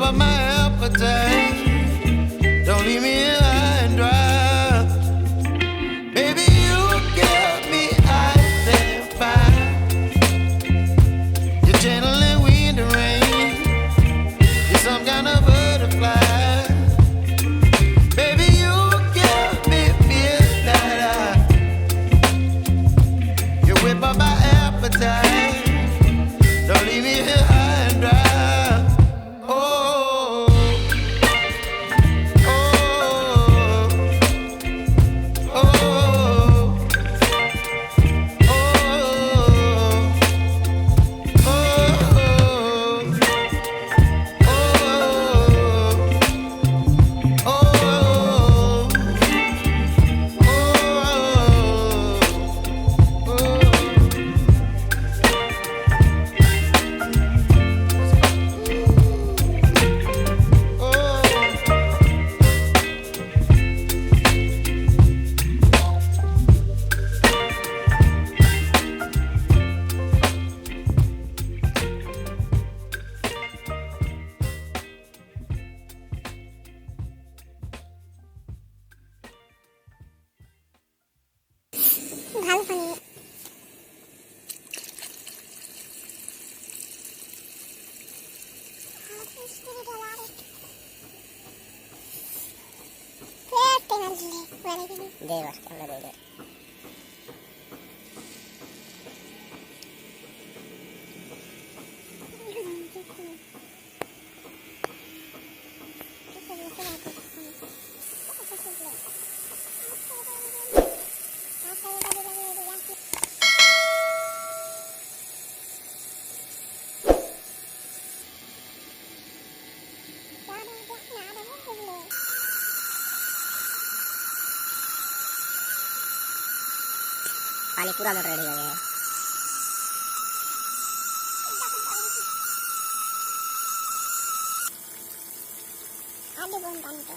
up my appetite. Don't leave me here high and dry. Baby, you give me ice and fire. You're channeling wind and rain. You're some kind of butterfly. Baby, you give me midnight. You whip up my appetite. Don't leave me here high and dry. Oh, oh, oh, oh, oh, ভালো পানি দে বাস আমরা দে पानी पूरा motor ready हो गया है आधे बूंद पानी तो